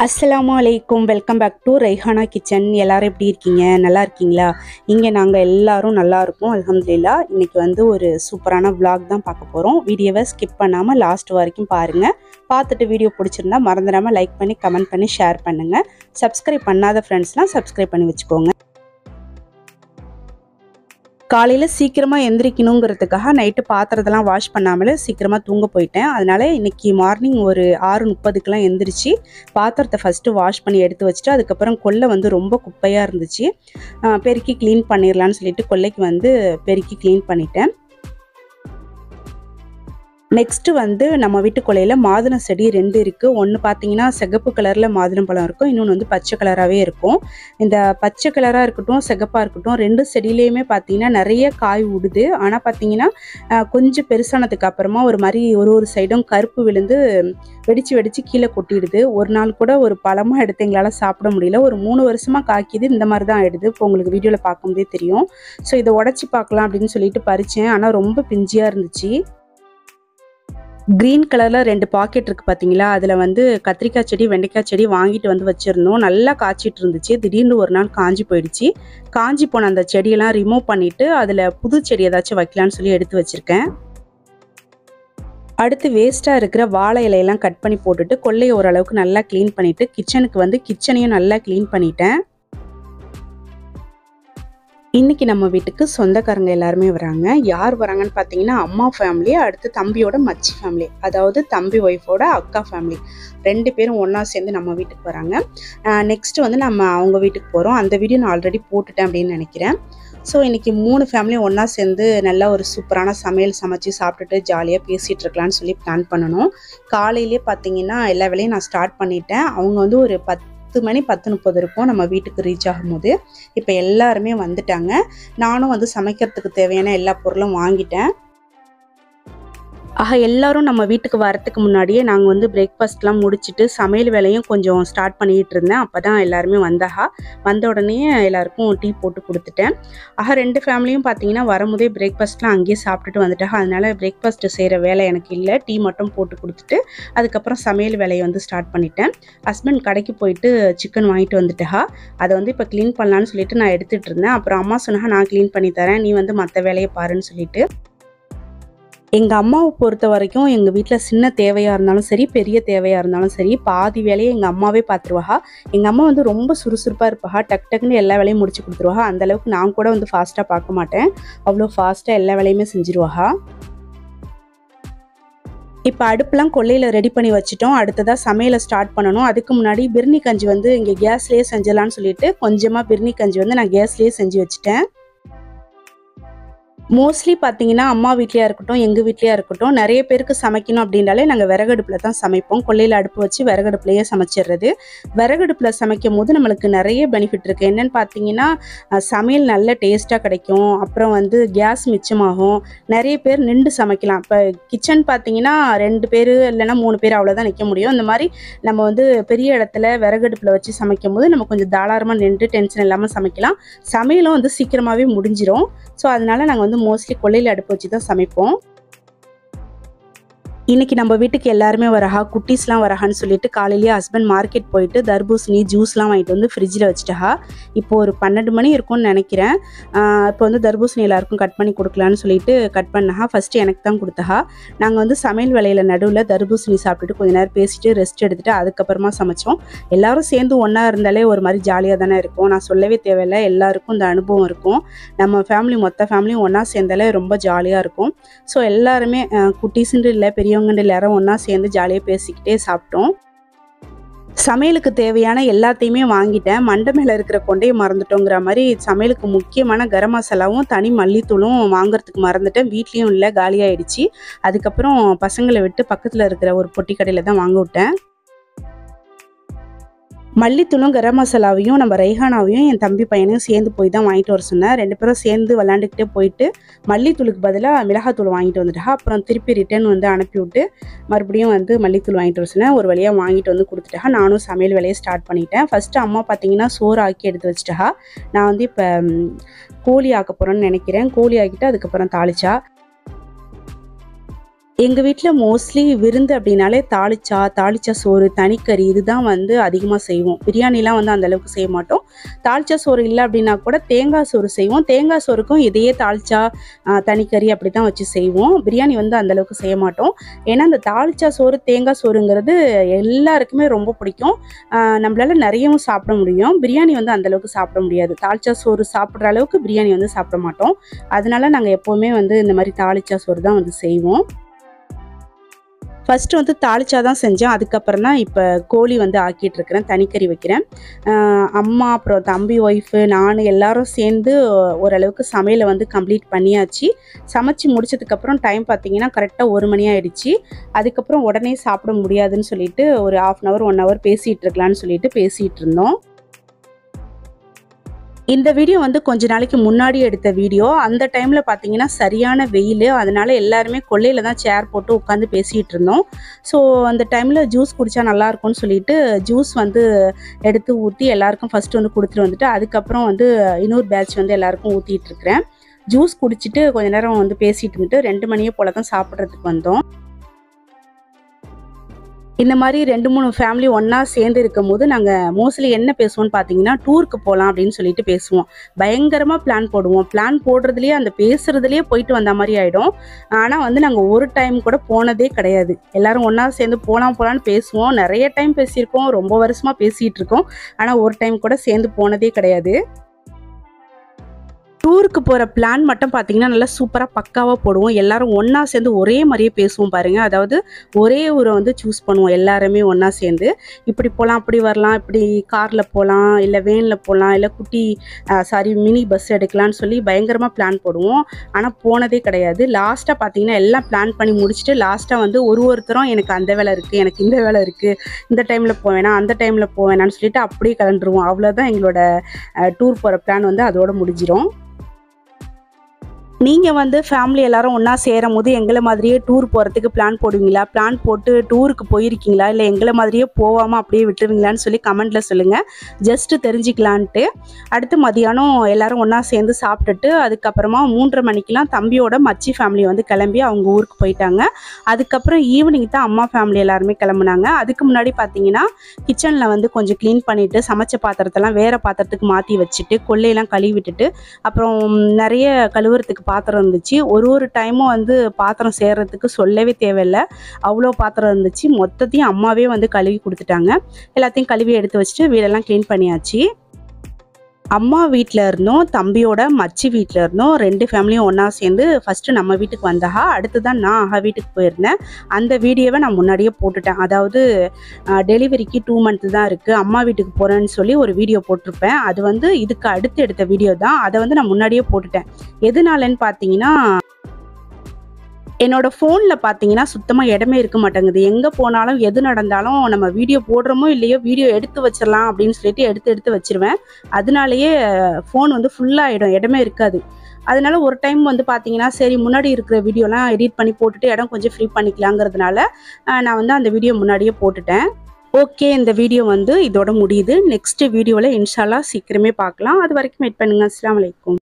அஸ்ஸலாமு அலைக்கும். Welcome back to Raihana kitchen. எல்லாரும் எப்படி இருக்கீங்க? நல்லா இருக்கீங்களா? இங்கே நாங்கள் எல்லாரும் நல்லா இருக்கோம் அல்ஹம்துலில்லாஹ். இன்றைக்கி வந்து ஒரு சூப்பரான விளாக் தான் பார்க்க போகிறோம். வீடியோவை ஸ்கிப் பண்ணாமல் லாஸ்ட் வரைக்கும் பாருங்கள். பார்த்துட்டு வீடியோ பிடிச்சிருந்தா மறந்துடாமல் லைக் பண்ணி கமெண்ட் பண்ணி ஷேர் பண்ணுங்கள். சப்ஸ்கிரைப் பண்ணாத ஃப்ரெண்ட்ஸ்லாம் சப்ஸ்கிரைப் பண்ணி வச்சுக்கோங்க. காலையில் சீக்கிரமாக எந்திரிக்கணுங்கிறதுக்காக நைட்டு பாத்திரத்தெல்லாம் வாஷ் பண்ணாமல் சீக்கிரமாக தூங்க போயிட்டேன். அதனால் இன்றைக்கி மார்னிங் ஒரு 6:30க்கெலாம் எந்திரிச்சு பாத்திரத்தை ஃபஸ்ட்டு வாஷ் பண்ணி எடுத்து வச்சுட்டு அதுக்கப்புறம் கொல்லை வந்து ரொம்ப குப்பையாக இருந்துச்சு. பெருக்கி க்ளீன் பண்ணிடலான்னு சொல்லிட்டு கொல்லைக்கு வந்து பெருக்கி க்ளீன் பண்ணிட்டேன். நெக்ஸ்ட்டு வந்து நம்ம வீட்டு கொல்லையில் மாதுளம் செடி 2 இருக்குது. ஒன்று பார்த்தீங்கன்னா சிகப்பு கலரில் மாதுளம்பழம் இருக்கும், இன்னொன்று வந்து பச்சை கலராகவே இருக்கும். இந்த பச்சை கலராக இருக்கட்டும் சிகப்பாக இருக்கட்டும் 2 செடியிலையுமே பார்த்தீங்கன்னா நிறைய காய் விடுது. ஆனால் பார்த்தீங்கன்னா கொஞ்சம் பெருசானதுக்கு அப்புறமா ஒரு மாதிரி ஒரு சைடும் கருப்பு விழுந்து வெடித்து கீழே கொட்டிடுது. ஒரு நாள் கூட ஒரு பழமாக எடுத்து எங்களால் சாப்பிட முடியல. ஒரு 3 வருஷமாக காய்க்குது. இந்த மாதிரி தான் ஆகிடுது. இப்போ உங்களுக்கு வீடியோவில் பார்க்கும்போதே தெரியும். ஸோ இதை உடச்சி பார்க்கலாம் அப்படின்னு சொல்லிட்டு பறித்தேன். ஆனால் ரொம்ப பிஞ்சியாக இருந்துச்சு. க்ரீன் கலரில் 2 பாக்கெட் இருக்குது பார்த்தீங்களா? அதில் வந்து கத்திரிக்காய் செடி வெண்டைக்காய் செடி வாங்கிட்டு வந்து வச்சுருந்தோம். நல்லா காய்ச்சிட்டு இருந்துச்சு. திடீர்னு ஒரு நாள் காஞ்சி போயிடுச்சு. காஞ்சி போன அந்த செடியெல்லாம் ரிமூவ் பண்ணிவிட்டு அதில் புது செடி ஏதாச்சும் வைக்கலான்னு சொல்லி எடுத்து வச்சுருக்கேன். அடுத்து வேஸ்ட்டாக இருக்கிற வாழை இலையெல்லாம் கட் பண்ணி போட்டுட்டு கொல்லையை ஓரளவுக்கு நல்லா க்ளீன் பண்ணிவிட்டு கிச்சனுக்கு வந்து கிச்சனையும் நல்லா க்ளீன் பண்ணிட்டேன். இன்றைக்கி நம்ம வீட்டுக்கு சொந்தக்காரங்க எல்லாருமே வராங்க. யார் வராங்கன்னு பார்த்தீங்கன்னா அம்மா ஃபேமிலி, அடுத்து தம்பியோட மச்சி ஃபேமிலி, அதாவது தம்பி ஒய்ஃபோட அக்கா ஃபேமிலி 2 பேரும் ஒன்றா சேர்ந்து நம்ம வீட்டுக்கு வராங்க. நெக்ஸ்ட்டு வந்து நம்ம அவங்க வீட்டுக்கு போகிறோம். அந்த வீடியோ நான் ஆல்ரெடி போட்டுட்டேன் அப்படின்னு நினைக்கிறேன். ஸோ இன்றைக்கி 3 ஃபேமிலியும் ஒன்றா சேர்ந்து நல்லா ஒரு சூப்பரான சமையல் சமைச்சு சாப்பிட்டுட்டு ஜாலியாக பேசிகிட்டு இருக்கலான்னு சொல்லி பிளான் பண்ணணும். காலையிலே பார்த்தீங்கன்னா எல்லா வேலையும் நான் ஸ்டார்ட் பண்ணிட்டேன். அவங்க வந்து ஒரு 10 மணி 10:30 இருக்கும் நம்ம வீட்டுக்கு ரீச் ஆகும்போது. இப்போ எல்லாருமே வந்துட்டாங்க. நானும் வந்து சமைக்கிறதுக்கு தேவையான எல்லா பொருளும் வாங்கிட்டேன். எல்லாரும் நம்ம வீட்டுக்கு வரத்துக்கு முன்னாடியே நாங்கள் வந்து பிரேக்ஃபாஸ்ட்லாம் முடிச்சுட்டு சமையல் வேலையும் கொஞ்சம் ஸ்டார்ட் பண்ணிகிட்டு இருந்தேன். அப்போ தான் எல்லாருமே வந்த உடனே எல்லாருக்கும் டீ போட்டு கொடுத்துட்டேன். 2 ஃபேமிலியும் பார்த்தீங்கன்னா வரும்போதே பிரேக்ஃபாஸ்ட்லாம் அங்கேயே சாப்பிட்டுட்டு வந்துட்டாங்க. அதனால் பிரேக்ஃபாஸ்ட்டு செய்கிற வேலை எனக்கு இல்லை. டீ மட்டும் போட்டு கொடுத்துட்டு அதுக்கப்புறம் சமையல் வேலையை வந்து ஸ்டார்ட் பண்ணிட்டேன். ஹஸ்பண்ட் கடைக்கு போயிட்டு சிக்கன் வாங்கிட்டு வந்துட்டா. அதை வந்து இப்போ க்ளீன் பண்ணலான்னு சொல்லிட்டு நான் எடுத்துகிட்டு இருந்தேன். அப்புறம் அம்மா சொன்னாங்க நான் க்ளீன் பண்ணி தரேன், நீ வந்து மற்ற வேலையை பாருன்னு சொல்லிட்டு. எங்கள் அம்மாவை பொறுத்த வரைக்கும் எங்கள் வீட்டில் சின்ன தேவையாக இருந்தாலும் சரி பெரிய தேவையாக இருந்தாலும் சரி பாதி வேலையை எங்கள் அம்மாவே பார்த்துருவா. எங்கள் அம்மா வந்து ரொம்ப சுறுசுறுப்பாக இருப்பா. டக்குன்னு எல்லா வேலையும் முடிச்சு கொடுத்துருவா. அந்தளவுக்கு நான் கூட வந்து ஃபாஸ்ட்டாக பார்க்க மாட்டேன். அவ்வளோ ஃபாஸ்ட்டாக எல்லா வேலையுமே செஞ்சுருவா. இப்போ அடுப்புலாம் கொல்லையில் ரெடி பண்ணி வச்சுட்டோம். அடுத்ததாக சமையலை ஸ்டார்ட் பண்ணணும். அதுக்கு முன்னாடி பிரியாணி கஞ்சி வந்து இங்கே கேஸ்லேயே செஞ்சிடலான்னு சொல்லிட்டு கொஞ்சமாக பிரியாணி கஞ்சி வந்து நான் கேஸ்லேயே செஞ்சு வச்சுட்டேன். மோஸ்ட்லி பார்த்தீங்கன்னா அம்மா வீட்லையாக இருக்கட்டும் எங்கள் வீட்லையாக இருக்கட்டும் நிறைய பேருக்கு சமைக்கணும் அப்படின்னாலே நாங்கள் விறகடுப்பில் தான் சமைப்போம். கொல்லையில் அடுப்பு வச்சு விறகடுப்புலையே சமைச்சிடுறது. விறகடுப்பில் சமைக்கும் போது நம்மளுக்கு நிறைய பெனிஃபிட் இருக்குது. என்னென்னு பார்த்தீங்கன்னா சமையல் நல்ல டேஸ்ட்டாக கிடைக்கும். அப்புறம் வந்து கேஸ் மிச்சமாகும். நிறைய பேர் நின்று சமைக்கலாம். இப்போ கிச்சன் பார்த்தீங்கன்னா 2 பேர் இல்லைன்னா 3 பேர் அவ்வளோதான் நிற்க முடியும். இந்த மாதிரி நம்ம வந்து பெரிய இடத்துல விறகடுப்பில் வச்சு சமைக்கும் போது நம்ம கொஞ்சம் தாராளமாக நின்று டென்ஷன் இல்லாமல் சமைக்கலாம். சமையலும் வந்து சீக்கிரமாகவே முடிஞ்சிடும். ஸோ அதனால நாங்கள் வந்து மோஸ்ட்லி கொல்லையில் அடுப்பு வச்சு தான் சமைப்போம். இன்றைக்கி நம்ம வீட்டுக்கு எல்லாருமே வரஹா, குட்டீஸ்லாம் வரஹான்னு சொல்லிட்டு காலையிலேயே ஹஸ்பண்ட் மார்க்கெட் போயிட்டு தர்பூசணி ஜூஸ்லாம் வாங்கிட்டு வந்து ஃப்ரிட்ஜில் வச்சுட்டா. இப்போது ஒரு 12 மணி இருக்கும்னு நினைக்கிறேன். இப்போ வந்து தர்பூசணி எல்லாருக்கும் கட் பண்ணி கொடுக்கலான்னு சொல்லிட்டு கட் பண்ணா. ஃபஸ்ட்டு எனக்கு தான் கொடுத்தா. நாங்கள் வந்து சமையல் வேலையில் நடுவில் தர்பூசணி சாப்பிட்டுட்டு கொஞ்ச நேரம் பேசிட்டு ரெஸ்ட் எடுத்துகிட்டு அதுக்கப்புறமா சமைச்சோம். எல்லோரும் சேர்ந்து ஒன்றா இருந்தாலே ஒரு மாதிரி ஜாலியாக தானே இருக்கும். நான் சொல்லவே தேவையில்லை, எல்லாருக்கும் இந்த அனுபவம் இருக்கும். நம்ம ஃபேமிலி மொத்த ஃபேமிலியும் ஒன்றா சேர்ந்தாலே ரொம்ப ஜாலியாக இருக்கும். ஸோ எல்லாருமே குட்டீஸுன்ட்டு இல்லை பெரிய எல்லாரும் ஒன்றா சேர்ந்து ஜாலியாக பேசிக்கிட்டே சாப்பிட்டோம். சமையலுக்கு தேவையான எல்லாத்தையுமே வாங்கிட்டேன். மண்டை மேலே இருக்கிற கொண்டையை மறந்துட்டோங்கிற மாதிரி சமையலுக்கு முக்கியமான கரம் மசாலாவும் தனி மல்லித்தூளும் வாங்குறதுக்கு மறந்துட்டேன். வீட்லேயும் இல்லை, காலியாகிடுச்சு. அதுக்கப்புறம் பசங்களை விட்டு பக்கத்தில் இருக்கிற ஒரு பொட்டி கடையில் தான் வாங்க விட்டேன். மல்லித்தூளும் கரம் மசாலாவையும் நம்ம ரைஹானாவையும் என் தம்பி பையனையும் சேர்ந்து போய் தான் வாங்கிட்டு வர சொன்னேன். 2 பேரும் சேர்ந்து விளாண்டுக்கிட்டே போயிட்டு மல்லித்தூளுக்கு பதிலாக மிளகாத்தூள் வாங்கிட்டு வந்துட்டா. அப்புறம் திருப்பி ரிட்டர்ன் வந்து அனுப்பிவிட்டு மறுபடியும் வந்து மல்லித்தூள் வாங்கிட்டு வர சொன்னேன். ஒரு வழியாக வாங்கிட்டு வந்து கொடுத்துட்டா. நானும் சமையல் வேலையை ஸ்டார்ட் பண்ணிட்டேன். ஃபஸ்ட்டு அம்மா பார்த்தீங்கன்னா சோறு ஆக்கி எடுத்து வச்சுட்டா. நான் வந்து இப்போ கோழி ஆக்க போகிறேன்னு நினைக்கிறேன். கோழி ஆக்கிட்டு அதுக்கப்புறம் தாளிச்சா. எங்கள் வீட்டில் மோஸ்ட்லி விருந்து அப்படின்னாலே தாளிச்சா சோறு, தனிக்கறி இதுதான் வந்து அதிகமாக செய்வோம். பிரியாணிலாம் வந்து அந்தளவுக்கு செய்ய மாட்டோம். தாளிச்சா சோறு இல்லை அப்படின்னா கூட தேங்காய் சோறு செய்வோம். தேங்காய் சோறுக்கும் இதையே தாளிச்சா தனிக்கறி அப்படி தான் வச்சு செய்வோம். பிரியாணி வந்து அந்தளவுக்கு செய்ய மாட்டோம். ஏன்னா அந்த தாளிச்சா சோறு தேங்காய் சோறுங்கிறது எல்லாருக்குமே ரொம்ப பிடிக்கும். நம்மளால நிறையவும் சாப்பிட முடியும். பிரியாணி வந்து அந்தளவுக்கு சாப்பிட முடியாது. தாளிச்சா சோறு சாப்பிட்ற அளவுக்கு பிரியாணி வந்து சாப்பிட மாட்டோம். அதனால நாங்கள் எப்போவுமே வந்து இந்த மாதிரி தாளிச்சா சோறு தான் வந்து செய்வோம். ஃபஸ்ட்டு வந்து தாளிச்சா தான் செஞ்சேன். அதுக்கப்புறம் தான் இப்போ கோழி வந்து ஆக்கிட்டுருக்கிறேன், தனிக்கறி வைக்கிறேன். அம்மா அப்புறம் தம்பி ஒய்ஃபு நான் எல்லோரும் சேர்ந்து ஓரளவுக்கு சமையலை வந்து கம்ப்ளீட் பண்ணியாச்சு. சமைச்சு முடிச்சதுக்கப்புறம் டைம் பார்த்திங்கன்னா கரெக்டாக 1 மணி ஆகிடுச்சு. அதுக்கப்புறம் உடனே சாப்பிட முடியாதுன்னு சொல்லிட்டு ஒரு 1/2 hour 1 hour பேசிகிட்டு இருக்கலான்னு சொல்லிட்டு பேசிகிட்டு இருந்தோம். இந்த வீடியோ வந்து கொஞ்ச நாளைக்கு முன்னாடி எடுத்த வீடியோ. அந்த டைமில் பார்த்தீங்கன்னா சரியான வெயில். அதனால எல்லாருமே கொல்லையில் தான் சேர் போட்டு உட்காந்து பேசிகிட்டு இருந்தோம். ஸோ அந்த டைமில் ஜூஸ் குடித்தா நல்லாயிருக்கும்னு சொல்லிட்டு ஜூஸ் வந்து எடுத்து ஊற்றி எல்லாருக்கும் ஃபஸ்ட்டு வந்து கொடுத்துட்டு வந்துட்டு அதுக்கப்புறம் வந்து இன்னொரு பேட்ச் வந்து எல்லாருக்கும் ஊற்றிட்டு இருக்கிறேன். ஜூஸ் குடிச்சிட்டு கொஞ்ச நேரம் வந்து பேசிகிட்டு இருந்துட்டு 2 மணியே போல் தான் சாப்பிட்றதுக்கு வந்தோம். இந்த மாதிரி 2-3 ஃபேமிலி ஒன்றா சேர்ந்து இருக்கும் போது நாங்கள் மோஸ்ட்லி என்ன பேசுவோம்னு பார்த்தீங்கன்னா டூருக்கு போகலாம் அப்படின்னு சொல்லிட்டு பேசுவோம். பயங்கரமாக பிளான் போடுவோம். பிளான் போடுறதுலேயே அந்த பேசுகிறதுலேயே போயிட்டு வந்த மாதிரி ஆகிடும். ஆனால் வந்து நாங்கள் ஒரு டைம் கூட போனதே கிடையாது. எல்லோரும் ஒன்றா சேர்ந்து போகலான்னு பேசுவோம். நிறைய டைம் பேசியிருக்கோம். ரொம்ப வருஷமாக பேசிகிட்டு இருக்கோம். ஆனால் ஒரு டைம் கூட சேர்ந்து போனதே கிடையாது. டூருக்கு போகிற பிளான் மட்டும் பார்த்தீங்கன்னா நல்லா சூப்பராக பக்காவாக போடுவோம். எல்லோரும் ஒன்றா சேர்ந்து ஒரே மாதிரியே பேசுவோம் பாருங்கள். அதாவது ஒரே ஊரை வந்து சூஸ் பண்ணுவோம் எல்லாருமே ஒன்றா சேர்ந்து. இப்படி போகலாம், அப்படி வரலாம், இப்படி காரில் போகலாம், இல்லை வேனில் போகலாம், இல்லை மினி பஸ் எடுக்கலான்னு சொல்லி பயங்கரமாக பிளான் போடுவோம். ஆனால் போனதே கிடையாது. லாஸ்ட்டாக பார்த்தீங்கன்னா எல்லாம் பிளான் பண்ணி முடிச்சுட்டு லாஸ்ட்டாக வந்து ஒருத்தரும் எனக்கு அந்த வேலை இருக்குது, எனக்கு இந்த வேலை இருக்குது, இந்த டைமில் போவேனா அந்த டைமில் போவேனான்னு சொல்லிட்டு அப்படியே கிளம்பிடுவோம். அவ்வளோதான் எங்களோட டூர் போகிற பிளான் வந்து அதோட முடிஞ்சிடும். நீங்கள் வந்து ஃபேமிலி எல்லோரும் ஒன்றா சேரும் போது எங்களை மாதிரியே டூர் போகிறதுக்கு பிளான் போடுவீங்களா? பிளான் போட்டு டூருக்கு போயிருக்கீங்களா? இல்லை எங்களை மாதிரியே போகாமல் அப்படியே விட்டுருவீங்களான்னு சொல்லி கமெண்ட்டில் சொல்லுங்கள். ஜஸ்ட்டு தெரிஞ்சுக்கலான்ட்டு. அடுத்து மதியானம் எல்லோரும் ஒன்றா சேர்ந்து சாப்பிட்டுட்டு அதுக்கப்புறமா 3:30 மணிக்கெலாம் தம்பியோட மச்சி ஃபேமிலி வந்து கிளம்பி அவங்க ஊருக்கு போயிட்டாங்க. அதுக்கப்புறம் ஈவினிங் தான் அம்மா ஃபேமிலி எல்லாருமே கிளம்புனாங்க. அதுக்கு முன்னாடி பார்த்தீங்கன்னா கிச்சனில் வந்து கொஞ்சம் க்ளீன் பண்ணிவிட்டு சமைச்ச பாத்திரத்தெல்லாம் வேறு பாத்திரத்துக்கு மாற்றி வச்சுட்டு கொல்லையெல்லாம் கழுவி விட்டுட்டு அப்புறம் நிறைய கழுவுறதுக்கு பாத்திரம் இருந்துச்சு. ஒரு டைமும் வந்து பாத்திரம் சேர்றதுக்கு சொல்லவே தேவையில்லை. அவ்வளோ பாத்திரம் இருந்துச்சு. மொத்தத்தையும் அம்மாவே வந்து கழுவி கொடுத்துட்டாங்க. எல்லாத்தையும் கழுவி எடுத்து வச்சுட்டு வீடெல்லாம் க்ளீன் பண்ணியாச்சு. அம்மா வீட்டில் இருந்தோம், தம்பியோட மச்சி வீட்டில் இருந்தோம். 2 ஃபேமிலியும் ஒன்றா சேர்ந்து ஃபஸ்ட்டு நம்ம வீட்டுக்கு வந்தாஹா. அடுத்து தான் நான் வீட்டுக்கு போயிருந்தேன். அந்த வீடியோவை நான் முன்னாடியே போட்டுட்டேன். அதாவது டெலிவரிக்கு 2 month தான் இருக்குது, அம்மா வீட்டுக்கு போகிறேன்னு சொல்லி ஒரு வீடியோ போட்டிருப்பேன். அது வந்து இதுக்கு அடுத்து எடுத்த வீடியோ தான். அதை வந்து நான் முன்னாடியே போட்டுட்டேன். எதுனாலன்னு பார்த்தீங்கன்னா என்னோட ஃபோனில் பார்த்தீங்கன்னா சுத்தமாக இடமே இருக்க மாட்டேங்குது. எங்கே போனாலும் எது நடந்தாலும் நம்ம வீடியோ போடுறோமோ இல்லையோ வீடியோ எடுத்து வச்சிடலாம் அப்படின்னு சொல்லிட்டு எடுத்து வச்சிருவேன். அதனாலேயே ஃபோன் வந்து ஃபுல்லாகிடும், இடமே இருக்காது. அதனால ஒரு டைம் வந்து பார்த்தீங்கன்னா சரி முன்னாடி இருக்கிற வீடியோலாம் எடிட் பண்ணி போட்டுட்டு இடம் கொஞ்சம் ஃப்ரீ பண்ணிக்கலாங்கிறதுனால நான் வந்து அந்த வீடியோ முன்னாடியே போட்டுட்டேன். ஓகே, இந்த வீடியோ வந்து இதோட முடியுது. நெக்ஸ்ட் வீடியோவில் இன்ஷா அல்லாஹ் சீக்கிரமே பார்க்கலாம். அது வரைக்கும் வெயிட் பண்ணுங்கள். அஸ்ஸலாமு அலைக்கும்.